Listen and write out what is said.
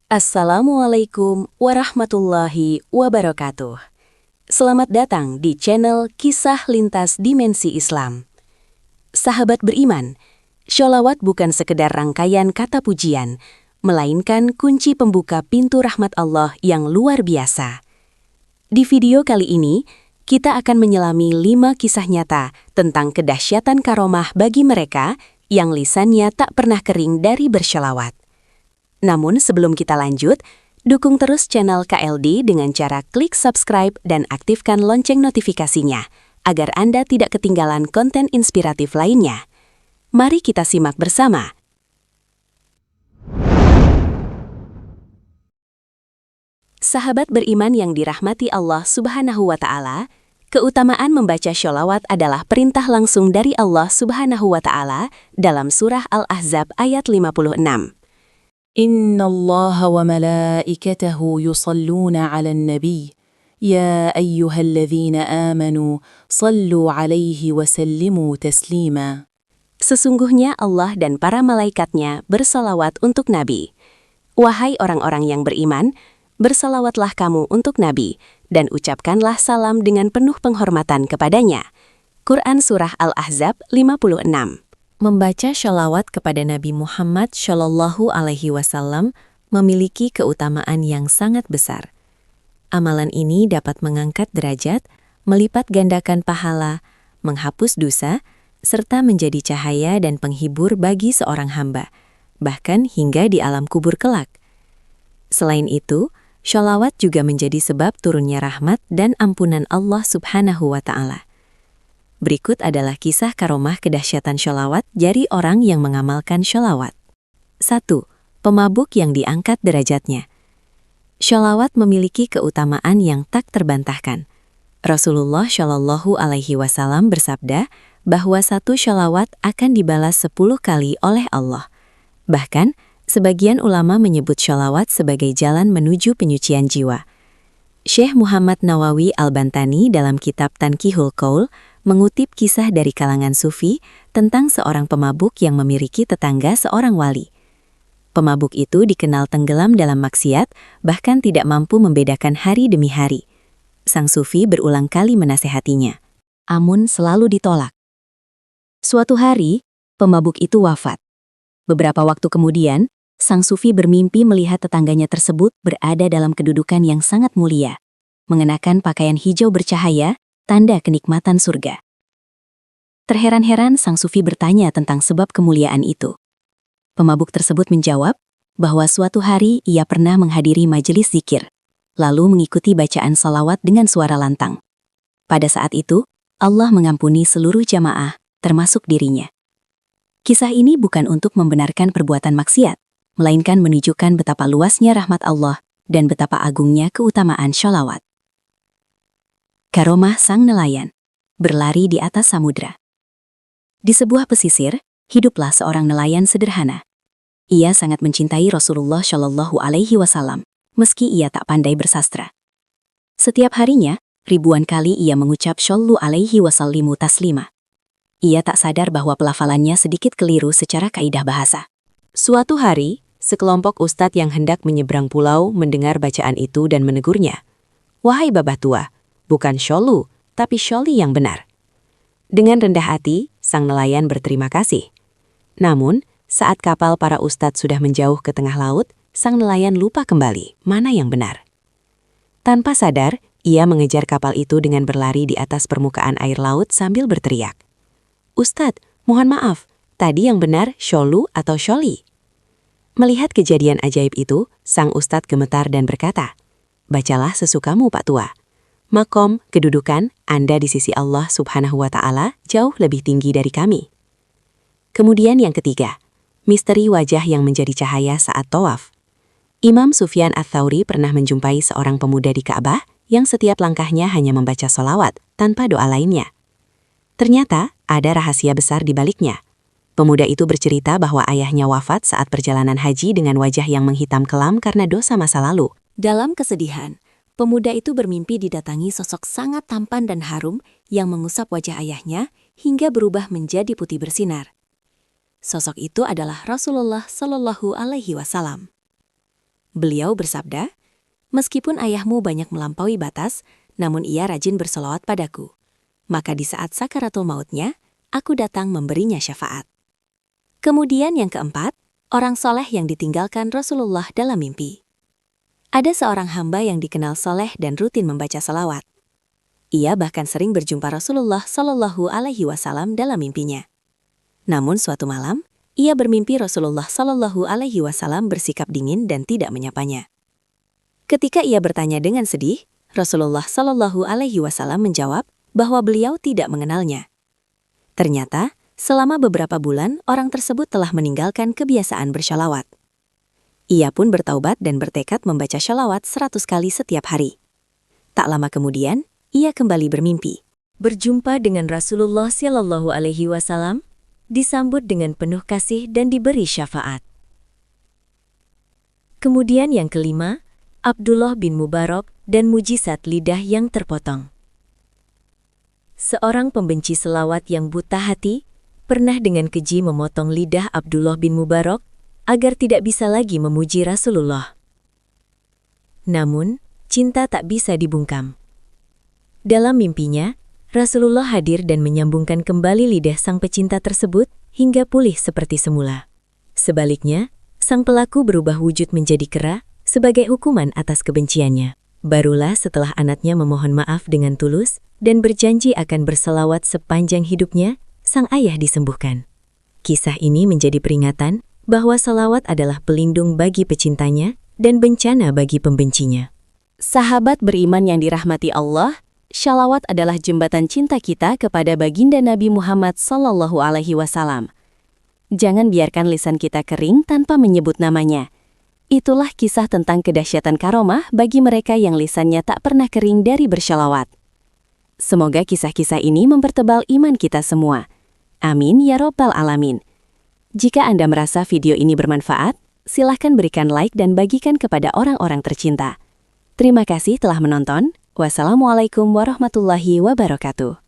Assalamualaikum warahmatullahi wabarakatuh. Selamat datang di channel Kisah Lintas Dimensi Islam. Sahabat beriman, sholawat bukan sekedar rangkaian kata pujian, melainkan kunci pembuka pintu rahmat Allah yang luar biasa. Di video kali ini, kita akan menyelami 5 kisah nyata tentang kedahsyatan karomah bagi mereka yang lisannya tak pernah kering dari bersholawat. Namun sebelum kita lanjut, dukung terus channel KLD dengan cara klik subscribe dan aktifkan lonceng notifikasinya, agar Anda tidak ketinggalan konten inspiratif lainnya. Mari kita simak bersama. Sahabat beriman yang dirahmati Allah Subhanahu wa Ta'ala, keutamaan membaca sholawat adalah perintah langsung dari Allah Subhanahu wa Ta'ala dalam surah Al-Ahzab ayat 56. إن الله وملائكته يصلون على النبي يا أيها الذين آمنوا صلوا عليه وسلموا تسليما. Sesungguhnya Allah dan para malaikatnya bersalawat untuk Nabi. Wahai orang-orang yang beriman, bersalawatlah kamu untuk Nabi, dan ucapkanlah salam dengan penuh penghormatan kepadanya. Quran Surah Al-Ahzab 56. Membaca sholawat kepada Nabi Muhammad Shallallahu Alaihi Wasallam memiliki keutamaan yang sangat besar. Amalan ini dapat mengangkat derajat, melipat gandakan pahala, menghapus dosa, serta menjadi cahaya dan penghibur bagi seorang hamba, bahkan hingga di alam kubur kelak. Selain itu, sholawat juga menjadi sebab turunnya rahmat dan ampunan Allah Subhanahu wa Ta'ala. Berikut adalah kisah karomah kedahsyatan sholawat dari orang yang mengamalkan sholawat. 1. Pemabuk yang diangkat derajatnya. Sholawat memiliki keutamaan yang tak terbantahkan. Rasulullah Shallallahu Alaihi Wasallam bersabda bahwa satu sholawat akan dibalas 10 kali oleh Allah. Bahkan, sebagian ulama menyebut sholawat sebagai jalan menuju penyucian jiwa. Syekh Muhammad Nawawi Al-Bantani dalam kitab Tanqihul Qaul mengutip kisah dari kalangan sufi tentang seorang pemabuk yang memiliki tetangga seorang wali. Pemabuk itu dikenal tenggelam dalam maksiat, bahkan tidak mampu membedakan hari demi hari. Sang sufi berulang kali menasehatinya, namun selalu ditolak. Suatu hari, pemabuk itu wafat. Beberapa waktu kemudian, sang sufi bermimpi melihat tetangganya tersebut berada dalam kedudukan yang sangat mulia, mengenakan pakaian hijau bercahaya, tanda kenikmatan surga. Terheran-heran sang sufi bertanya tentang sebab kemuliaan itu. Pemabuk tersebut menjawab bahwa suatu hari ia pernah menghadiri majelis zikir, lalu mengikuti bacaan salawat dengan suara lantang. Pada saat itu, Allah mengampuni seluruh jamaah, termasuk dirinya. Kisah ini bukan untuk membenarkan perbuatan maksiat, melainkan menunjukkan betapa luasnya rahmat Allah dan betapa agungnya keutamaan sholawat. Karomah sang nelayan, berlari di atas samudra. Di sebuah pesisir, hiduplah seorang nelayan sederhana. Ia sangat mencintai Rasulullah Shallallahu Alaihi Wasallam, meski ia tak pandai bersastra. Setiap harinya, ribuan kali ia mengucap Shallu Alaihi Wasallimu taslima. Ia tak sadar bahwa pelafalannya sedikit keliru secara kaidah bahasa. Suatu hari, sekelompok ustadz yang hendak menyeberang pulau mendengar bacaan itu dan menegurnya. Wahai babah tua, bukan Shollu, tapi Sholli yang benar. Dengan rendah hati, sang nelayan berterima kasih. Namun, saat kapal para ustadz sudah menjauh ke tengah laut, sang nelayan lupa kembali mana yang benar. Tanpa sadar, ia mengejar kapal itu dengan berlari di atas permukaan air laut sambil berteriak. Ustadz, mohon maaf, tadi yang benar Shollu atau Sholli? Melihat kejadian ajaib itu, sang ustadz gemetar dan berkata, bacalah sesukamu Pak Tua. Makom, kedudukan, Anda di sisi Allah Subhanahu wa Ta'ala jauh lebih tinggi dari kami. Kemudian yang ketiga, misteri wajah yang menjadi cahaya saat tawaf. Imam Sufyan Ats-Tsauri pernah menjumpai seorang pemuda di Ka'bah yang setiap langkahnya hanya membaca sholawat tanpa doa lainnya. Ternyata ada rahasia besar di baliknya. Pemuda itu bercerita bahwa ayahnya wafat saat perjalanan haji dengan wajah yang menghitam kelam karena dosa masa lalu. Dalam kesedihan, pemuda itu bermimpi didatangi sosok sangat tampan dan harum yang mengusap wajah ayahnya hingga berubah menjadi putih bersinar. Sosok itu adalah Rasulullah Shallallahu Alaihi Wasallam. Beliau bersabda, "Meskipun ayahmu banyak melampaui batas, namun ia rajin berselawat padaku. Maka di saat sakaratul mautnya, aku datang memberinya syafaat." Kemudian yang keempat, orang soleh yang ditinggalkan Rasulullah dalam mimpi. Ada seorang hamba yang dikenal soleh dan rutin membaca salawat. Ia bahkan sering berjumpa Rasulullah Shallallahu Alaihi Wasallam dalam mimpinya. Namun suatu malam, ia bermimpi Rasulullah Shallallahu Alaihi Wasallam bersikap dingin dan tidak menyapanya. Ketika ia bertanya dengan sedih, Rasulullah Shallallahu Alaihi Wasallam menjawab bahwa beliau tidak mengenalnya. Ternyata, selama beberapa bulan orang tersebut telah meninggalkan kebiasaan bersyalawat. Ia pun bertaubat dan bertekad membaca syalawat 100 kali setiap hari. Tak lama kemudian, ia kembali bermimpi. Berjumpa dengan Rasulullah Shallallahu Alaihi Wasallam, disambut dengan penuh kasih dan diberi syafaat. Kemudian yang kelima, Abdullah bin Mubarak dan mujizat lidah yang terpotong. Seorang pembenci selawat yang buta hati pernah dengan keji memotong lidah Abdullah bin Mubarak agar tidak bisa lagi memuji Rasulullah. Namun, cinta tak bisa dibungkam. Dalam mimpinya, Rasulullah hadir dan menyambungkan kembali lidah sang pecinta tersebut hingga pulih seperti semula. Sebaliknya, sang pelaku berubah wujud menjadi kera sebagai hukuman atas kebenciannya. Barulah setelah anaknya memohon maaf dengan tulus dan berjanji akan berselawat sepanjang hidupnya, sang ayah disembuhkan. Kisah ini menjadi peringatan bahwa salawat adalah pelindung bagi pecintanya dan bencana bagi pembencinya. Sahabat beriman yang dirahmati Allah, syalawat adalah jembatan cinta kita kepada baginda Nabi Muhammad Sallallahu Alaihi Wasallam. Jangan biarkan lisan kita kering tanpa menyebut namanya. Itulah kisah tentang kedahsyatan karomah bagi mereka yang lisannya tak pernah kering dari bersyalawat. Semoga kisah-kisah ini mempertebal iman kita semua. Amin ya Rabbal Alamin. Jika Anda merasa video ini bermanfaat, silahkan berikan like dan bagikan kepada orang-orang tercinta. Terima kasih telah menonton. Wassalamualaikum warahmatullahi wabarakatuh.